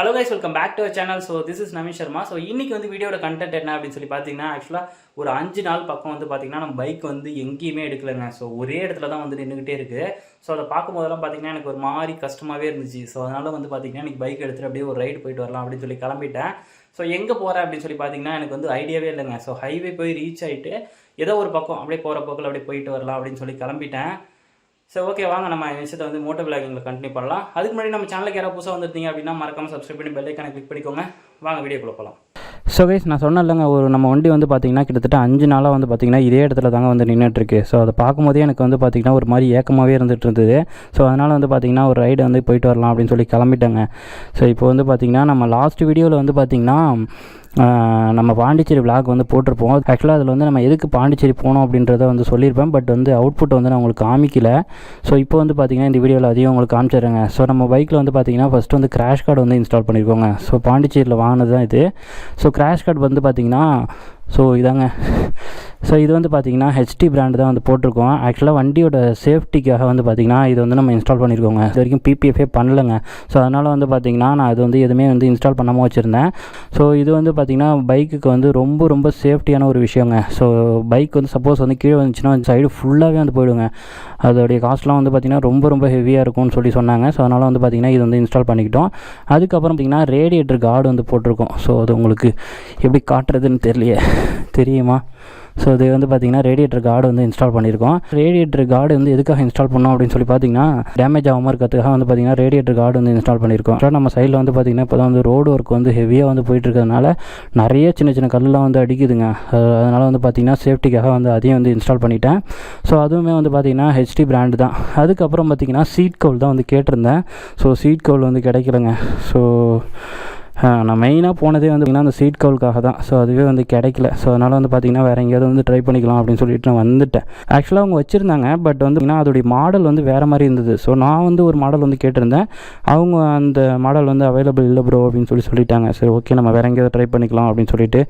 Hello guys, welcome back to our channel. So this is Navin Sharma. So இன்னைக்கு வந்து வீடியோட content என்ன அப்படின்னு சொல்லி பார்த்தீங்கன்னா ஆக்சுவலாக ஒரு 5 நாள் பக்கம் வந்து பார்த்தீங்கன்னா நம்ம பைக் வந்து எங்கேயுமே எடுக்கலைங்க. ஸோ ஒரே இடத்துல தான் வந்து நின்றுக்கிட்டே இருக்குது. ஸோ அதை பார்க்கும்போதெல்லாம் பார்த்தீங்கன்னா எனக்கு ஒரு மாதிரி கஷ்டமாகவே இருந்துச்சு. ஸோ அதனால் வந்து பார்த்தீங்கன்னா இன்றைக்கி பைக் எடுத்துகிட்டு அப்படியே ஒரு ரைடு போயிட்டு வரலாம் அப்படின்னு சொல்லி கிளம்பிட்டேன். ஸோ எங்கே போகிறேன் அப்படின்னு சொல்லி பார்த்தீங்கன்னா எனக்கு வந்து ஐடியாவே இல்லைங்க. ஸோ ஹைவே போய் ரீச் ஆகிட்டு ஏதோ ஒரு பக்கம் அப்படியே போகிற போக்கில் அப்படியே போயிட்டு வரலாம் அப்படின்னு சொல்லி கிளம்பிட்டேன். சரி ஓகே, வாங்க நம்ம விஷயத்தை வந்து மோட்டோ விளாகிங்கில் கண்டினியூ பண்ணலாம். அதுக்கு முன்னாடி நம்ம சேனலுக்கு யாராவது புதுசாக வந்துருந்தீங்க அப்படின்னா மறக்காமல் சப்ஸ்கிரைப் பண்ணி பெல் ஐக்கானை கிளிக் பண்ணிக்கோங்க. வாங்க வீடியோக்குள்ள போகலாம். ஸோ கைஸ், நான் சொன்னேன் இல்லைங்க, நம்ம வண்டி வந்து பார்த்திங்கன்னா கிட்டத்தட்ட 5 நாளாக வந்து பார்த்திங்கன்னா இதே இடத்துல தாங்க வந்து நின்றுட்டுருக்கு. ஸோ அதை பார்க்கும்போதே எனக்கு வந்து பார்த்திங்கன்னா ஒரு மாதிரி ஏக்கமாகவே இருந்துகிட்டு இருந்தது. ஸோ அதனால் வந்து பார்த்திங்கன்னா ஒரு ரைடு வந்து போயிட்டு வரலாம் அப்படின்னு சொல்லி கிளம்பிட்டேங்க. ஸோ இப்போ வந்து பார்த்திங்கன்னா நம்ம லாஸ்ட் வீடியோவில் வந்து பார்த்திங்கன்னா நம்ம பாண்டிச்சேரி விளாக் வந்து போட்டிருப்போம். ஆக்சுவலாக அதில் வந்து நம்ம எதுக்கு பாண்டிச்சேரி போனோம் அப்படின்றத வந்து சொல்லியிருப்பேன். பட் வந்து அவுட்புட் வந்து நான் உங்களுக்கு காமிக்கல. ஸோ இப்போ வந்து பார்த்திங்கன்னா இந்த வீடியோவில் அதையும் உங்களுக்கு காமிச்சிடுறேங்க. ஸோ நம்ம பைக்கில் வந்து பார்த்திங்கன்னா ஃபஸ்ட்டு வந்து கிராஷ் கார்டு வந்து இன்ஸ்டால் பண்ணியிருக்கோங்க. ஸோ பாண்டிச்சேரியில் வாங்கினது தான் இது. ஸோ கிராஷ் கார்டு வந்து பார்த்திங்கன்னா இதாங்க. ஸோ இது வந்து பார்த்திங்கன்னா ஹெச்டி பிராண்டு தான் வந்து போட்டிருக்கோம். ஆக்சுவலாக வண்டியோட சேஃப்டிக்காக வந்து பார்த்திங்கன்னா இது வந்து நம்ம இன்ஸ்டால் பண்ணியிருக்கோங்க. இது வரைக்கும் பிபிஎஃபே பண்ணலைங்க. ஸோ அதனால் வந்து பார்த்திங்கன்னா நான் இது வந்து எதுவுமே வந்து இன்ஸ்டால் பண்ணாமல் வச்சுருந்தேன். ஸோ இது வந்து பார்த்திங்கன்னா பைக்குக்கு வந்து ரொம்ப சேஃப்டியான ஒரு விஷயங்க. ஸோ பைக் வந்து சப்போஸ் வந்து கீழே வந்துச்சுன்னா சைடு ஃபுல்லாகவே வந்து போயிடுங்க. அதோடைய காஸ்ட்லாம் வந்து பார்த்திங்கன்னா ரொம்ப ஹெவியாக இருக்கும்னு சொல்லி சொன்னாங்க. ஸோ அதனால் வந்து பார்த்திங்கன்னா இது வந்து இன்ஸ்டால் பண்ணிக்கிட்டோம். அதுக்கப்புறம் பார்த்திங்கன்னா ரேடியேட்டர் கார்டு வந்து போட்டிருக்கோம். ஸோ அது உங்களுக்கு எப்படி காட்டுறதுன்னு தெரியுமா? ஸோ இது வந்து பார்த்திங்கன்னா ரேடியேட்டர் கார்டு வந்து இன்ஸ்டால் பண்ணியிருக்கோம். ரேடியேட்டர் கார்டு வந்து எதுக்காக இன்ஸ்டால் பண்ணோம் அப்படின்னு சொல்லி பார்த்திங்கன்னா டேமேஜ் ஆகாமல் இருக்கிறதுக்காக வந்து பார்த்திங்கன்னா ரேடியேட்டர் கார்டு வந்து இன்ஸ்டால் பண்ணியிருக்கோம். ஸோ நம்ம சைடில் வந்து பார்த்திங்கன்னா இப்போ தான் வந்து ரோடு ஒர்க் வந்து ஹெவியாக வந்து போயிட்டுருக்கிறதுனால நிறைய சின்ன கல்லெலாம் வந்து அடிக்குதுங்க. அதனால் வந்து பார்த்திங்கன்னா சேஃப்டிக்காக வந்து அதையும் வந்து இன்ஸ்டால் பண்ணிட்டேன். ஸோ அதுவுமே வந்து பார்த்திங்கன்னா ஹெச்டி பிராண்டு தான். அதுக்கப்புறம் பார்த்திங்கன்னா சீட் கவுல் தான் வந்து கேட்டிருந்தேன். ஸோ சீட் கவுல் வந்து கிடைக்கலங்க. ஸோ நான் மெயினாக போனதே வந்து பார்த்திங்கன்னா அந்த சீட் கவுலுக்காக தான். ஸோ அதுவே வந்து கிடைக்கல. ஸோ அதனால் வந்து பார்த்திங்கன்னா வேறு எங்கேயாவது வந்து ட்ரை பண்ணிக்கலாம் அப்படின்னு சொல்லிட்டு நான் வந்துட்டேன். ஆக்சுவலாக அவங்க வச்சுருந்தாங்க. பட் வந்து அதோடைய மாடல் வந்து வேறு மாதிரி இருந்தது. ஸோ நான் வந்து ஒரு மாடல் வந்து கேட்டிருந்தேன். அவங்க அந்த மாடல் வந்து அவைலபிள் இல்லை ப்ரோ அப்படின்னு சொல்லிட்டாங்க. சரி ஓகே, நம்ம வேறு எங்கேயாவது ட்ரை பண்ணிக்கலாம் அப்படின்னு சொல்லிட்டு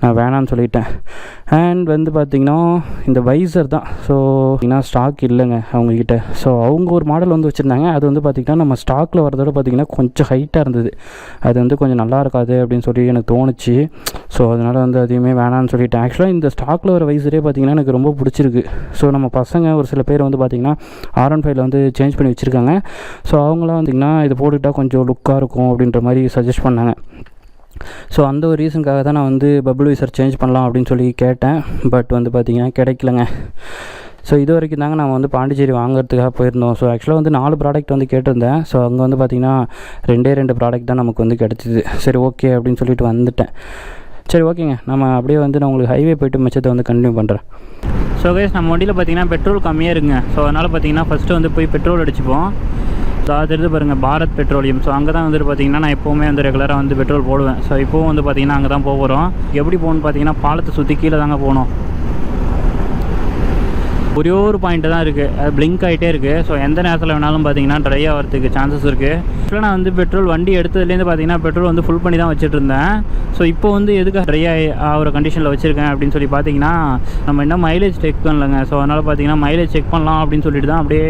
நான் வேணான்னு சொல்லிட்டேன். அண்ட் வந்து பார்த்திங்கன்னா இந்த வைசர் தான். ஸோ ஸ்டாக் இல்லைங்க அவங்கக்கிட்ட. ஸோ அவங்க ஒரு மாடல் வந்து வச்சுருந்தாங்க. அது வந்து பார்த்திங்கன்னா நம்ம ஸ்டாக்கில் வரதோட பார்த்திங்கன்னா கொஞ்சம் ஹைட்டாக இருந்தது. அது வந்து கொஞ்சம் நல்லா இருக்காது அப்படின்னு சொல்லி எனக்கு தோணுச்சு. ஸோ அதனால் வந்து அதையுமே வேணான்னு சொல்லிட்டேன். ஆக்சுவலாக இந்த ஸ்டாக்கில் வர வைசரே பார்த்திங்கன்னா எனக்கு ரொம்ப பிடிச்சிருக்கு. ஸோ நம்ம பசங்க ஒரு சில பேர் வந்து பார்த்திங்கன்னா R15 வந்து சேஞ்ச் பண்ணி வச்சுருக்காங்க. ஸோ அவங்களாம் பார்த்திங்கன்னா இது போட்டுக்கிட்டால் கொஞ்சம் லுக்காக இருக்கும் அப்படின்ற மாதிரி சஜஸ்ட் பண்ணாங்க. ஸோ அந்த ஒரு ரீசனுக்காக தான் நான் வந்து பபுள் வைசர் சேஞ்ச் பண்ணலாம் அப்படின்னு சொல்லி கேட்டேன். பட் வந்து பார்த்திங்கன்னா கிடைக்கலங்க. ஸோ இது வரைக்கும் தாங்க நான் வந்து பாண்டிச்சேரி வாங்குறதுக்காக போயிருந்தோம். ஸோ ஆக்சுவலாக வந்து 4 ப்ராடக்ட் வந்து கேட்டிருந்தேன். ஸோ அங்கே வந்து பார்த்திங்கன்னா 2 ப்ராடக்ட் தான் நமக்கு வந்து கிடச்சிது. சரி ஓகே அப்படின்னு சொல்லிட்டு வந்துட்டேன். சரி ஓகேங்க, நம்ம அப்படியே வந்து நான் உங்களுக்கு ஹைவே போய்ட்டு மிச்சத்தை வந்து கண்டினியூ பண்ணுறேன். ஸோ கைஸ், நம்ம வண்டியில் பார்த்திங்கன்னா பெட்ரோல் கம்மியாக இருக்குங்க. ஸோ அதனால் பார்த்திங்கன்னா ஃபஸ்ட்டு வந்து போய் பெட்ரோல் அடிச்சுப்போம். ஸோ அது எடுத்து பாருங்கள், பாரத் பெட்ரோலியம். ஸோ அங்கே தான் வந்துட்டு பார்த்திங்கன்னா நான் எப்போவுமே வந்து ரெகுலராக வந்து பெட்ரோல் போடுவேன். ஸோ இப்போவும் வந்து பார்த்திங்கன்னா அங்கே தான் போகிறோம். எப்படி போகணுன்னு பார்த்திங்கன்னா பாலத்தை சுற்றி கீழே தாங்க போகணும். ஒரே ஒரு பாயிண்ட்டு தான் இருக்குது, அது பிளிங்க் ஆகிட்டே இருக்குது. ஸோ எந்த நேரத்தில் வேணாலும் பார்த்திங்கன்னா ட்ரை ஆகிறதுக்கு சான்சஸ் இருக்குது. ஆக்சுவலாக நான் வந்து பெட்ரோல் வண்டி எடுத்ததுலேருந்து பார்த்திங்கன்னா பெட்ரோல் வந்து ஃபுல் பண்ணி தான் வச்சுட்டு இருந்தேன். ஸோ இப்போ வந்து எதுக்கு ட்ரை ஆகிற கண்டிஷனில் வச்சுருக்கேன் அப்படின்னு சொல்லி பார்த்திங்கன்னா நம்ம என்ன மைலேஜ் செக் பண்ணலங்க. ஸோ அதனால் பார்த்திங்கன்னா மைலேஜ் செக் பண்ணலாம் அப்படின்னு சொல்லிட்டு தான் அப்படியே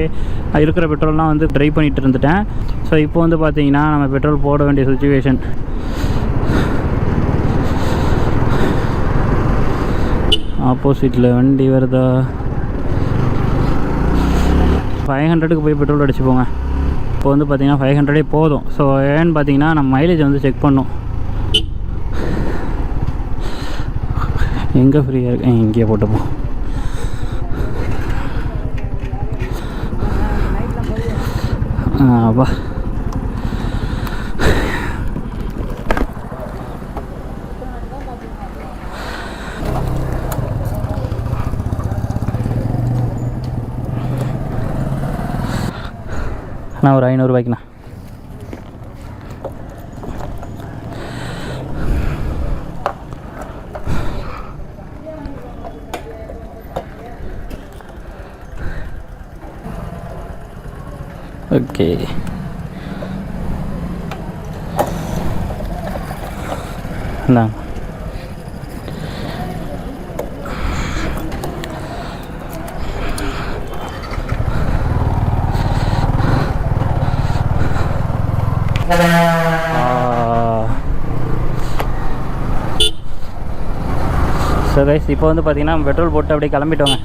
இருக்கிற பெட்ரோல்லாம் வந்து ட்ரை பண்ணிகிட்டு இருந்துட்டேன். ஸோ இப்போ வந்து பார்த்திங்கன்னா நம்ம பெட்ரோல் போட வேண்டிய சுச்சுவேஷன். ஆப்போசிட்டில் வண்டி வருதா? 500க்கு போய் பெட்ரோல் அடிச்சு போங்க. இப்போ வந்து பார்த்திங்கன்னா 500 போதும். ஸோ ஏன்னு பார்த்திங்கன்னா நம்ம மைலேஜ் வந்து செக் பண்ணோம். எங்கே ஃப்ரீயாக இருக்கு, இங்கேயே போட்டுப்போம். வா நான் ஒரு 500 ரூபாய்க்குண்ணா. ஓகே, இந்தாங்க. ஸோ கைஸ் இப்போ வந்து பார்த்திங்கன்னா பெட்ரோல் போட்டு அப்படியே கிளம்பிட்டோங்க.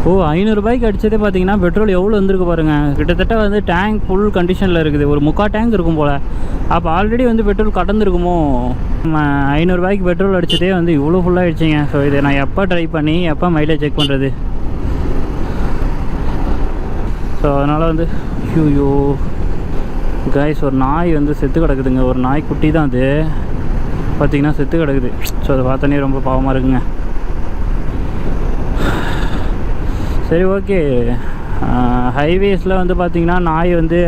ஓ 500 ரூபாய்க்கு அடித்ததே பார்த்தீங்கன்னா பெட்ரோல் எவ்வளோ வந்திருக்கு பாருங்கள். கிட்டத்தட்ட வந்து டேங்க் ஃபுல் கண்டிஷனில் இருக்குது. ஒரு 3/4 டேங்க் இருக்கும் போல். அப்போ ஆல்ரெடி வந்து பெட்ரோல் கடந்திருக்குமோ. நம்ம 500 ரூபாய்க்கு பெட்ரோல் அடித்ததே வந்து இவ்வளோ ஃபுல்லாகிடுச்சிங்க. ஸோ இதை நான் எப்போ ட்ரை பண்ணி எப்போ மைலேஜ் செக் பண்ணுறது? ஸோ அதனால் வந்து ஐயோ கைஸ் ஒரு நாய் வந்து செத்து கிடக்குதுங்க. ஒரு நாய் குட்டி தான் அது பார்த்திங்கன்னா செத்து கிடக்குது. ஸோ அதை பார்த்தோன்னே ரொம்ப பாவமாக இருக்குங்க. சரி ஓகே. ஹைவேஸில் வந்து பார்த்திங்கன்னா நாய் வந்து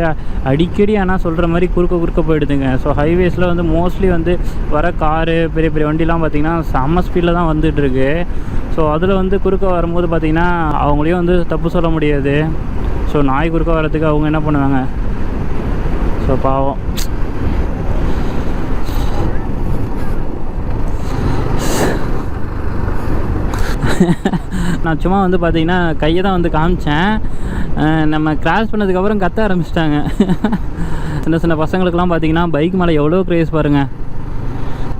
அடிக்கடி ஆனால் சொல்கிற மாதிரி குறுக்க போயிடுதுங்க. ஸோ ஹைவேஸில் வந்து மோஸ்ட்லி வந்து வர காரு பெரிய பெரிய வண்டிலாம் பார்த்திங்கன்னா செம்ம ஸ்பீடில் தான் வந்துட்டுருக்கு. ஸோ அதில் வந்து குறுக்க வரும்போது பார்த்திங்கன்னா அவங்களையும் வந்து தப்பு சொல்ல முடியாது. ஸோ நாய் குறுக்க வரதுக்கு அவங்க என்ன பண்ணுவாங்க? ஸோ பாவம். நான் சும்மா வந்து பார்த்திங்கன்னா கையை தான் வந்து காமிச்சேன். நம்ம கிராஸ் பண்ணதுக்கப்புறம் கத்த ஆரம்பிச்சிட்டாங்க. சின்ன பசங்களுக்கெல்லாம் பார்த்திங்கன்னா பைக் மேலே எவ்வளோ க்ரேஸ் பாருங்கள்.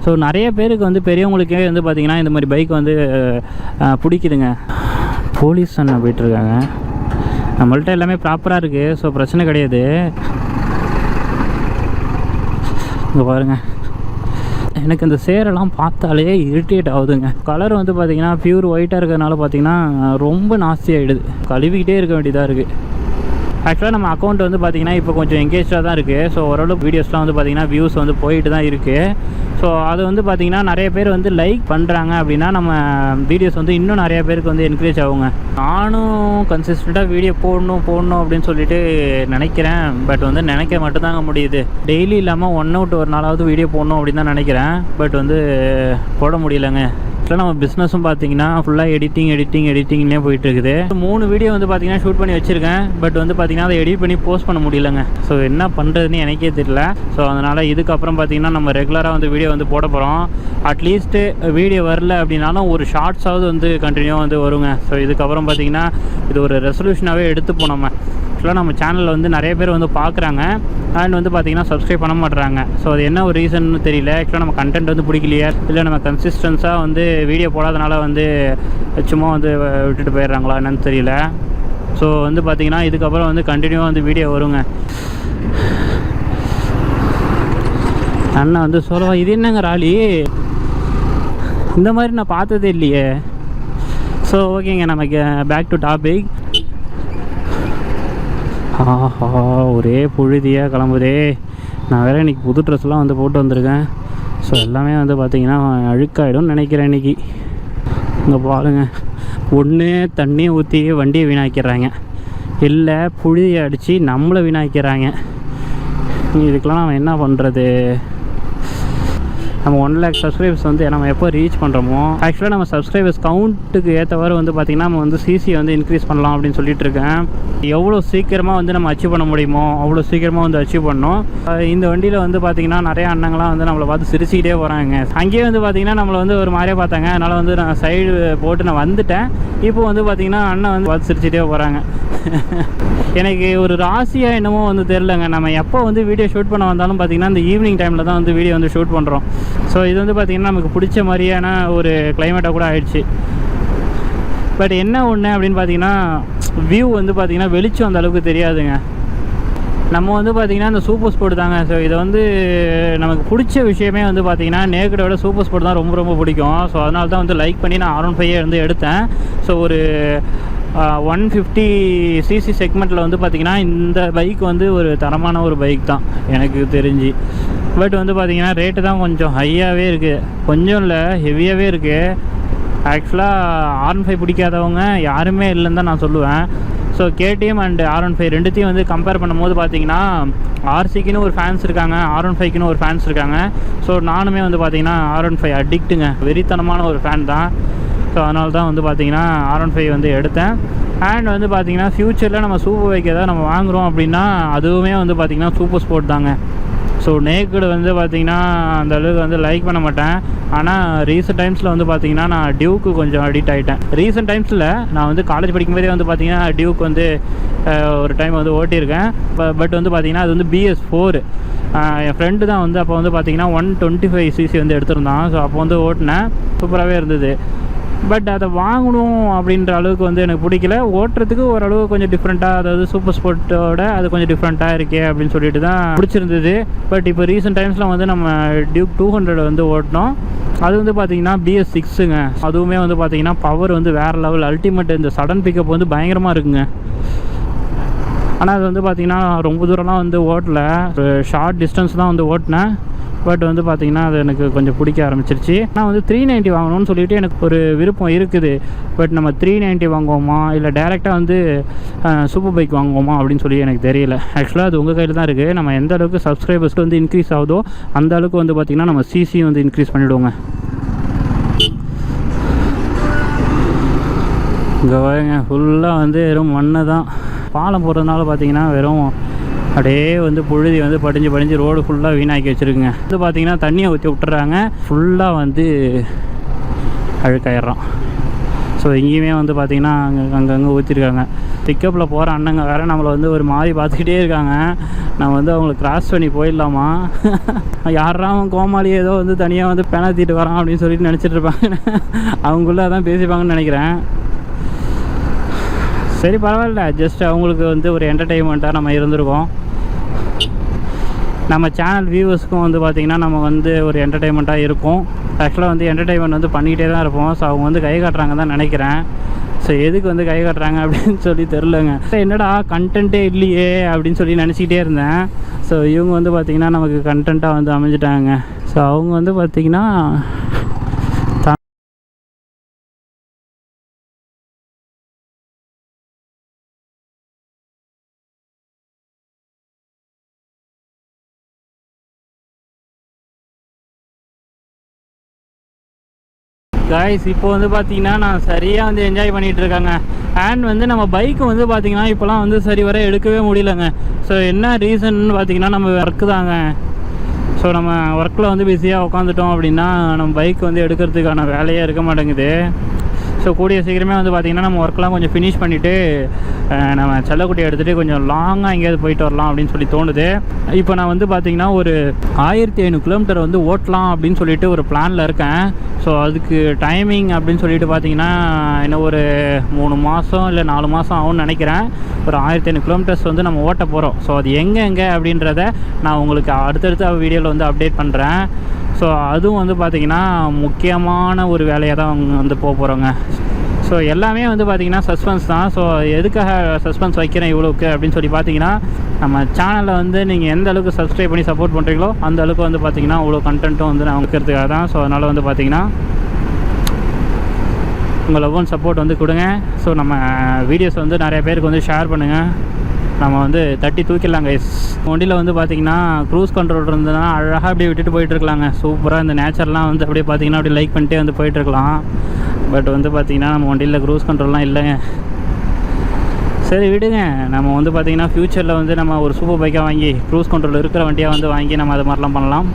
ஸோ நிறைய பேருக்கு வந்து பெரியவங்களுக்கே வந்து பார்த்திங்கன்னா இந்த மாதிரி பைக் வந்து பிடிக்குதுங்க. போலீஸ் அண்ணா போயிட்டுருக்காங்க. நம்மள்ட்ட எல்லாமே ப்ராப்பராக இருக்குது. ஸோ பிரச்சனை கிடையாது. இங்கே பாருங்கள், எனக்கு இந்த சேரெல்லாம் பார்த்தாலே இரிட்டேட் ஆகுதுங்க. கலர் வந்து பார்த்திங்கன்னா பியூர் ஒயிட்டாக இருக்கிறதுனால பார்த்திங்கன்னா ரொம்ப நாஸ்தி ஆகிடுது. கழுவிக்கிட்டே இருக்க வேண்டியதாக இருக்குது. ஆக்சுவலாக நம்ம அக்கௌண்ட் வந்து பார்த்திங்கன்னா இப்போ கொஞ்சம் எங்கேஜாக தான் இருக்குது. ஸோ ஓரளவுக்கு வீடியோஸ்லாம் வந்து பார்த்திங்கன்னா வியூஸ் வந்து போயிட்டு தான் இருக்குது. ஸோ அது வந்து பார்த்திங்கன்னா நிறைய பேர் வந்து லைக் பண்ணுறாங்க அப்படின்னா நம்ம வீடியோஸ் வந்து இன்னும் நிறைய பேருக்கு வந்து என்கரேஜ் ஆகுங்க. நானும் கன்சிஸ்டண்ட்டாக வீடியோ போடணும் அப்படின்னு சொல்லிட்டு நினைக்கிறேன். பட் வந்து நினைக்க மட்டும்தாங்க முடியுது. டெய்லி இல்லாமல் 1 விட்டு ஒரு நாளாவது வீடியோ போடணும் அப்படின்னு தான் நினைக்கிறேன். பட் வந்து போட முடியலைங்க. ஆக்சுவலாக நம்ம பிஸ்னஸும் பார்த்திங்கன்னா ஃபுல்லாக எடிட்டிங்னே போயிட்டுருக்குது. 3 வீடியோ வந்து பார்த்திங்கன்னா ஷூட் பண்ணி வச்சுருக்கேன். பட் வந்து பார்த்திங்கன்னா அதை எடிட் பண்ணி போஸ்ட் பண்ண முடியலங்க. ஸோ என்ன பண்ணுறதுன்னு எனக்கே தெரியல. ஸோ அதனால் இதுக்கப்புறம் பார்த்திங்கன்னா நம்ம ரெகுலராக வந்து வீடியோ வந்து போட போகிறோம். அட்லீஸ்ட்டு வீடியோ வரல அப்படின்னாலும் ஒரு ஷார்ட்ஸாவது வந்து கண்டினியூவாக வந்து வருங்க. ஸோ இதுக்கப்புறம் பார்த்திங்கன்னா இது ஒரு ரெசல்யூஷனாகவே எடுத்துப்போம். நம்ம சேனலில் வந்து நிறைய பேர் வந்து பார்க்குறாங்க அண்ட் வந்து பார்த்திங்கன்னா சப்ஸ்கிரைப் பண்ண மாட்டுறாங்க. ஸோ அது என்ன ஒரு ரீசன்னு தெரியல. ஆக்சுவலாக நம்ம கண்டென்ட் வந்து பிடிக்கலையா, இல்லை நம்ம கன்சிஸ்டன்ஸாக வந்து வீடியோ போடாதனால வந்து சும்மா வந்து விட்டுட்டு போயிடுறாங்களா என்னன்னு தெரியல. ஸோ வந்து பார்த்திங்கன்னா இதுக்கப்புறம் வந்து கண்டினியூவாக வந்து வீடியோ வருங்க. அண்ணா வந்து சொல்லுவா, இது என்னங்க ராலி, இந்த மாதிரி நான் பார்த்ததே இல்லையே. ஸோ ஓகேங்க, நமக்கு பேக் டு டாபிக். ஆஹா ஒரே புழுதியாக கிளம்புதே. நான் வேறு இன்றைக்கி புது ட்ரெஸ்லாம் வந்து போட்டு வந்திருக்கேன். ஸோ எல்லாமே வந்து பார்த்திங்கன்னா அழுக்காயிடும்னு நினைக்கிறேன் இன்றைக்கி. இங்கே பாருங்க, ஒன்று தண்ணியை ஊற்றி வண்டியை வீணாக்கிறாங்க, இல்லை புழுதியை அடித்து நம்மளை வீணாக்கிறாங்க. இதுக்கெலாம் நம்ம என்ன பண்ணுறது? நம்ம 1 lakh சப்ஸ்கிரைபர்ஸ் வந்து நம்ம எப்போ ரீச் பண்ணுறோமோ, ஆக்சுவலாக நம்ம சப்ஸ்கிரைபர்ஸ் கவுண்ட்டுக்கு ஏற்றவாறு வந்து பார்த்திங்கன்னா நம்ம வந்து சிசி வந்து இன்க்ரீஸ் பண்ணலாம் அப்படின்னு சொல்லிட்டு இருக்கேன். எவ்வளோ சீக்கிரமாக வந்து நம்ம அச்சீவ் பண்ண முடியுமோ அவ்வளோ சீக்கிரமாக வந்து அச்சீவ் பண்ணோம். இந்த வண்டியில் வந்து பார்த்திங்கன்னா நிறைய அண்ணங்களாம் வந்து நம்மளை பார்த்து சிரிச்சுக்கிட்டே போகிறாங்க. அங்கேயே வந்து பார்த்திங்கன்னா நம்மளை வந்து ஒரு மாதிரியே பார்த்தாங்க. அதனால் வந்து நான் சைடு போட்டு நான் வந்துட்டேன். இப்போ வந்து பார்த்திங்கன்னா அண்ணன் வந்து பார்த்து சிரிச்சுட்டே போகிறாங்க. எனக்கு ஒரு ராசியாக என்னமோ வந்து தெரிலங்க. நம்ம எப்போ வந்து வீடியோ ஷூட் பண்ண வந்தாலும் பார்த்திங்கன்னா இந்த ஈவினிங் டைமில் தான் வந்து வீடியோ வந்து ஷூட் பண்ணுறோம். ஸோ இது வந்து பார்த்திங்கன்னா நமக்கு பிடிச்ச மாதிரியான ஒரு கிளைமேட்டாக கூட ஆயிடுச்சு. பட் என்ன ஒன்று அப்படின்னு பார்த்திங்கன்னா வியூ வந்து பார்த்திங்கன்னா வெளிச்சம் அந்த அளவுக்கு தெரியாதுங்க. நம்ம வந்து பார்த்திங்கன்னா இந்த சூப்பர் ஸ்போர்ட் தாங்க. ஸோ இதை வந்து நமக்கு பிடிச்ச விஷயமே வந்து பார்த்திங்கன்னா நேக்கடை விட சூப்பர் ஸ்போர்ட் தான் ரொம்ப பிடிக்கும். ஸோ அதனால தான் வந்து லைக் பண்ணி நான் R15 வந்து எடுத்தேன். ஸோ ஒரு 150cc செக்மெண்ட்டில் வந்து பார்த்திங்கன்னா இந்த பைக் வந்து ஒரு தரமான ஒரு பைக் தான் எனக்கு தெரிஞ்சு. பட் வந்து பார்த்திங்கன்னா ரேட்டு தான் கொஞ்சம் ஹையாகவே இருக்குது, கொஞ்சம் இல்லை ஹெவியாகவே இருக்குது. ஆக்சுவலாக R15 பிடிக்காதவங்க யாருமே இல்லைன்னு தான் நான் சொல்லுவேன். ஸோ KTM அண்ட் R15 ரெண்டுத்தையும் வந்து கம்பேர் பண்ணும்போது பார்த்திங்கன்னா RCக்குன்னு ஒரு ஃபேன்ஸ் இருக்காங்க, R15க்குன்னு ஒரு ஃபேன்ஸ் இருக்காங்க. ஸோ நானுமே வந்து பார்த்திங்கன்னா R15 அடிக்ட்டுங்க, வெறித்தனமான ஒரு ஃபேன் தான். ஸோ அதனால தான் வந்து பார்த்திங்கன்னா R15 வந்து எடுத்தேன். அண்ட் வந்து பார்த்திங்கன்னா ஃப்யூச்சரில் நம்ம சூப்பர் பைக் ஏதாவது நம்ம வாங்குகிறோம் அப்படின்னா அதுவுமே வந்து பார்த்திங்கன்னா சூப்பர் ஸ்போர்ட் தாங்க. ஸோ நேக்கடு வந்து பார்த்திங்கன்னா அந்த அளவுக்கு வந்து லைக் பண்ண மாட்டேன். ஆனால் ரீசெண்ட் டைம்ஸில் வந்து பார்த்திங்கன்னா நான் டியூக்கு கொஞ்சம் அடிக்ட் ஆகிட்டேன். ரீசெண்ட் டைம்ஸில் நான் வந்து காலேஜ் படிக்கும்போதே வந்து பார்த்திங்கன்னா டியூக் வந்து ஒரு டைம் வந்து ஓட்டியிருக்கேன். பட் வந்து பார்த்திங்கன்னா அது வந்து BS4. என் ஃப்ரெண்டு தான் வந்து அப்போ வந்து பார்த்திங்கன்னா 125cc வந்து எடுத்திருந்தான். ஸோ அப்போ வந்து ஓட்டினேன், சூப்பராகவே இருந்தது. பட் அதை வாங்கணும் அப்படின்ற அளவுக்கு வந்து எனக்கு பிடிக்கல. ஓட்டுறதுக்கு ஓரளவு கொஞ்சம் டிஃப்ரெண்ட்டாக, அதாவது சூப்பர் ஸ்போர்ட்டோட அது கொஞ்சம் டிஃப்ரெண்ட்டாக இருக்கே அப்படின்னு சொல்லிட்டு தான் பிடிச்சிருந்தது. பட் இப்போ ரீசெண்ட் டைம்ஸில் வந்து நம்ம டியூக் 200 வந்து ஓட்டினோம். அது வந்து பார்த்திங்கன்னா BS6ங்க. அதுவுமே வந்து பார்த்திங்கன்னா பவர் வந்து வேறு லெவல், அல்டிமேட். இந்த சடன் பிக்கப் வந்து பயங்கரமாக இருக்குங்க. ஆனால் அது வந்து பார்த்திங்கன்னா ரொம்ப தூரம்லாம் வந்து ஓட்டலை, ஷார்ட் டிஸ்டன்ஸ் தான் வந்து ஓட்டினேன். பட் வந்து பார்த்திங்கன்னா அது எனக்கு கொஞ்சம் பிடிக்க ஆரம்பிச்சிருச்சு. நான் வந்து 390 வாங்கணும்னு சொல்லிட்டு எனக்கு ஒரு விருப்பம் இருக்குது. பட் நம்ம 390 வாங்குவோமா இல்லை டேரெக்டாக வந்து சூப்பர் பைக் வாங்குவோமா அப்படின்னு சொல்லி எனக்கு தெரியல. ஆக்சுவலாக அது உங்கள் கையில் தான் இருக்குது. நம்ம எந்த அளவுக்கு சப்ஸ்கிரைபர்ஸ்க்கு வந்து இன்க்ரீஸ் ஆகுதோ அந்த அளவுக்கு வந்து பார்த்திங்கன்னா நம்ம சிசி வந்து இன்க்ரீஸ் பண்ணிவிடுவோங்க. இங்கே வாங்க, ஃபுல்லாக வந்து வெறும் மண்ணை தான். பாலம் போடுறதுனால பார்த்திங்கன்னா வெறும் அப்படியே வந்து புழுதி வந்து படிஞ்சு ரோடு ஃபுல்லாக வீணாக்கி வச்சுருக்குங்க. இது பார்த்திங்கன்னா தண்ணியை ஊற்றி விட்டுறாங்க, ஃபுல்லாக வந்து அழுக்காயிடுறோம். ஸோ இங்கேயுமே வந்து பார்த்திங்கன்னா அங்கங்கே ஊற்றிருக்காங்க. பிக்கப்பில் போகிற அண்ணங்க வேறு நம்மளை வந்து ஒரு மாதிரி பார்த்துக்கிட்டே இருக்காங்க. நம்ம வந்து அவங்கள கிராஸ் பண்ணி போயிடலாமா, யாரா அவன் கோமாளி ஏதோ வந்து தனியாக வந்து பெணாத்திட்டு வரான் அப்படின்னு சொல்லிட்டு நினச்சிட்டு இருப்பாங்க. அவங்களும் அதான் பேசிப்பாங்கன்னு நினைக்கிறேன். சரி, பரவாயில்ல, ஜஸ்ட் அவங்களுக்கு வந்து ஒரு என்டர்டெயின்மெண்ட்டாக நம்ம இருந்திருக்கோம். நம்ம சேனல் வியூவர்ஸ்க்கும் வந்து பார்த்திங்கன்னா நம்ம வந்து ஒரு என்டர்டெயின்மெண்ட்டாக இருக்கும். ஆக்சுவலாக வந்து என்டர்டெயின்மெண்ட் வந்து பண்ணிக்கிட்டே தான் இருப்போம். ஸோ அவங்க வந்து கை காட்டுறாங்க தான் நினைக்கிறேன். ஸோ எதுக்கு வந்து கை காட்டுறாங்க அப்படின்னு சொல்லி தெரிலங்க. என்னடா கண்டென்ட்டே இல்லையே அப்படின்னு சொல்லி நினச்சிக்கிட்டே இருந்தேன். ஸோ இவங்க வந்து பார்த்திங்கன்னா நமக்கு கண்டென்ட்டாக வந்து அமைஞ்சிட்டாங்க. ஸோ அவங்க வந்து பார்த்திங்கன்னா காய்ஸ் இப்போ வந்து பார்த்திங்கன்னா நான் சரியாக வந்து என்ஜாய் பண்ணிகிட்டு இருக்காங்க. அண்ட் வந்து நம்ம பைக்கு வந்து பார்த்திங்கன்னா இப்போலாம் வந்து சரி வர எடுக்கவே முடியலங்க. ஸோ என்ன ரீசன் பார்த்திங்கன்னா நம்ம ஒர்க்கு தாங்க. ஸோ நம்ம ஒர்க்கில் வந்து பிஸியாக உட்காந்துட்டோம் அப்படின்னா நம்ம பைக் வந்து எடுக்கிறதுக்கான வேலையே இருக்க மாட்டேங்குது. ஸோ கூடிய சீக்கிரமே வந்து பார்த்திங்கன்னா நம்ம ஒர்க்லாம் கொஞ்சம் ஃபினிஷ் பண்ணிவிட்டு நம்ம செல்லக்குட்டியை எடுத்துகிட்டு கொஞ்சம் லாங்காக எங்கேயாவது போயிட்டு வரலாம் அப்படின்னு சொல்லி தோணுது. இப்போ நான் வந்து பார்த்திங்கன்னா ஒரு 1500 கிலோமீட்டர் வந்து ஓட்டலாம் அப்படின்னு சொல்லிட்டு ஒரு பிளானில் இருக்கேன். ஸோ அதுக்கு டைமிங் அப்படின்னு சொல்லிட்டு பார்த்திங்கன்னா இன்னும் ஒரு 3 மாதம் இல்லை 4 மாதம் ஆகும்னு நினைக்கிறேன். ஒரு 1500 கிலோமீட்டர்ஸ் வந்து நம்ம ஓட்ட போகிறோம். ஸோ அது எங்கே அப்படின்றத நான் உங்களுக்கு அடுத்தடுத்த வீடியோவில் வந்து அப்டேட் பண்ணுறேன். ஸோ அதுவும் வந்து பார்த்திங்கன்னா முக்கியமான ஒரு வேலையாக தான் அவங்க வந்து போக போகிறோங்க. ஸோ எல்லாமே வந்து பார்த்திங்கன்னா சஸ்பென்ஸ் தான். ஸோ எதுக்காக சஸ்பென்ஸ் வைக்கிறேன் இவ்வளோக்கு அப்படின்னு சொல்லி பார்த்தீங்கன்னா, நம்ம சேனலில் வந்து நீங்கள் எந்த அளவுக்கு சப்ஸ்கிரைப் பண்ணி சப்போர்ட் பண்ணுறீங்களோ அந்த அளவுக்கு வந்து பார்த்திங்கன்னா அவ்வளோ கண்டென்ட்டும் வந்து நான் வைக்கிறதுக்காக தான். ஸோ அதனால் வந்து பார்த்திங்கன்னா உங்கள் லவ் அண்ட் சப்போர்ட் வந்து கொடுங்க. ஸோ நம்ம வீடியோஸ் வந்து நிறைய பேருக்கு வந்து ஷேர் பண்ணுங்கள். நம்ம வந்து தட்டி தூக்கிடலாம் கைஸ். வண்டியில் வந்து பார்த்திங்கன்னா க்ரூஸ் கண்ட்ரோல் இருந்ததுன்னா அழகாக அப்படியே விட்டுட்டு போயிட்டுருக்கலாங்க. சூப்பராக இந்த நேச்சர்லாம் வந்து அப்படியே பார்த்திங்கன்னா அப்படியே லைக் பண்ணிட்டே வந்து போயிட்டுருக்கலாம். பட் வந்து பார்த்திங்கன்னா நம்ம வண்டியில் க்ரூஸ் கண்ட்ரோல்லாம் இல்லைங்க. சரி விடுங்க, நம்ம வந்து பார்த்திங்கன்னா ஃப்யூச்சரில் வந்து நம்ம ஒரு சூப்பர் பைக்காக வாங்கி க்ரூஸ் கண்ட்ரோல் இருக்கிற வண்டியாக வந்து வாங்கி நம்ம அது மாதிரிலாம் பண்ணலாம்.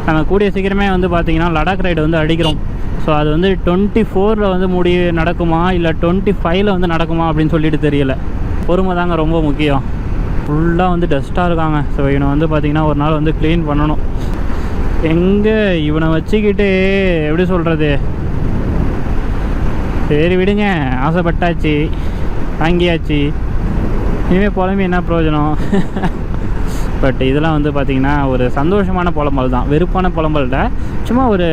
நம்ம கூடிய சீக்கிரமே வந்து பார்த்திங்கன்னா லடாக் ரைடு வந்து அடிக்கிறோம். ஸோ அது வந்து 24 வந்து நடக்குமா இல்லை 25 வந்து நடக்குமா அப்படின்னு சொல்லிட்டு தெரியல. பொறுமை தாங்க ரொம்ப முக்கியம். ஃபுல்லாக வந்து டஸ்ட்டாக இருக்காங்க. ஸோ இவனை வந்து பார்த்திங்கன்னா ஒரு நாள் வந்து க்ளீன் பண்ணணும். எங்கே இவனை வச்சுக்கிட்டு எப்படி சொல்கிறது, சரி விடுங்க, ஆசைப்பட்டாச்சு, வாங்கியாச்சு, இனிமேல் புலம்பி என்ன பிரயோஜனம். பட் இதெல்லாம் வந்து பார்த்திங்கன்னா ஒரு சந்தோஷமான புலம்பல் தான், வெறுப்பான புலம்பல்ல, சும்மா ஒரு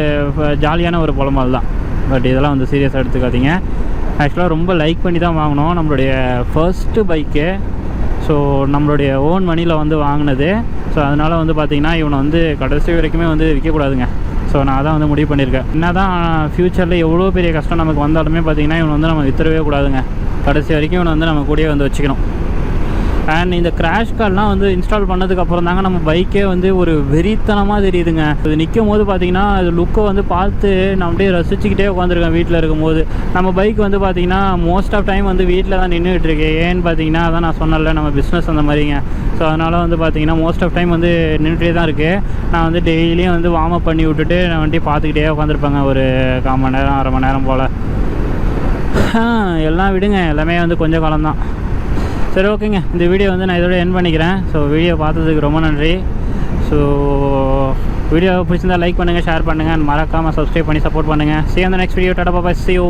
ஜாலியான ஒரு புலம்பல் தான். பட் இதெல்லாம் வந்து சீரியஸாக எடுத்துக்காதீங்க. ஆக்சுவலாக ரொம்ப லைக் பண்ணி தான் வாங்கினோம் நம்மளுடைய ஃபர்ஸ்ட்டு பைக்கு. ஸோ நம்மளுடைய ஓன் மணியில் வந்து வாங்கினது. ஸோ அதனால் வந்து பார்த்திங்கன்னா இவனை வந்து கடைசி வரைக்குமே வந்து விற்கக்கூடாதுங்க. ஸோ நான் அதான் வந்து முடிவு பண்ணியிருக்கேன். என்ன தான் ஃப்யூச்சரில் எவ்வளோ பெரிய கஷ்டம் நமக்கு வந்தாலுமே பார்த்திங்கன்னா இவனை வந்து நம்ம வித்துறவே கூடாதுங்க. கடைசி வரைக்கும் இவனை வந்து நம்ம கூடயே வந்து வச்சுக்கணும். அண்ட் இந்த கிராஷ் கார்டெலாம் வந்து இன்ஸ்டால் பண்ணதுக்கப்புறம் தாங்க நம்ம பைக்கே வந்து ஒரு வெறித்தனமாக தெரியுதுங்க. இது நிற்கும் போது பார்த்தீங்கன்னா அது லுக்கை வந்து பார்த்து நான் அப்படியே ரசிச்சுக்கிட்டே உட்காந்துருக்கேன் வீட்டில் இருக்கும்போது. நம்ம பைக் வந்து பார்த்திங்கன்னா மோஸ்ட் ஆஃப் டைம் வந்து வீட்டில் தான் நின்றுட்டு இருக்கேன். ஏன்னு பார்த்தீங்கன்னா அதான் நான் சொன்னல நம்ம பிஸ்னஸ் அந்த மாதிரிங்க. ஸோ அதனால் வந்து பார்த்திங்கன்னா மோஸ்ட் ஆஃப் டைம் வந்து நின்றுட்டே தான் இருக்குது. நான் வந்து டெய்லியும் வந்து வார்ம் அப் பண்ணி விட்டுட்டு நான் வண்டி பார்த்துக்கிட்டே உட்காந்துருப்பேங்க ஒரு 1/4 மணி நேரம் 1/2 மணி நேரம் போல். எல்லாம் விடுங்க, எல்லாமே வந்து கொஞ்சம் காலம்தான். சரி ஓகேங்க, இந்த வீடியோ வந்து நான் இதோட எண்ட் பண்ணிக்கிறேன். ஸோ வீடியோ பார்த்ததுக்கு ரொம்ப நன்றி. ஸோ வீடியோ பிடிச்சிருந்தால் லைக் பண்ணுங்கள், ஷேர் பண்ணுங்கள், மறக்காமல் சப்ஸ்கிரைப் பண்ணி சப்போர்ட் பண்ணுங்கள். See you on the next video. Tata bye bye. See you.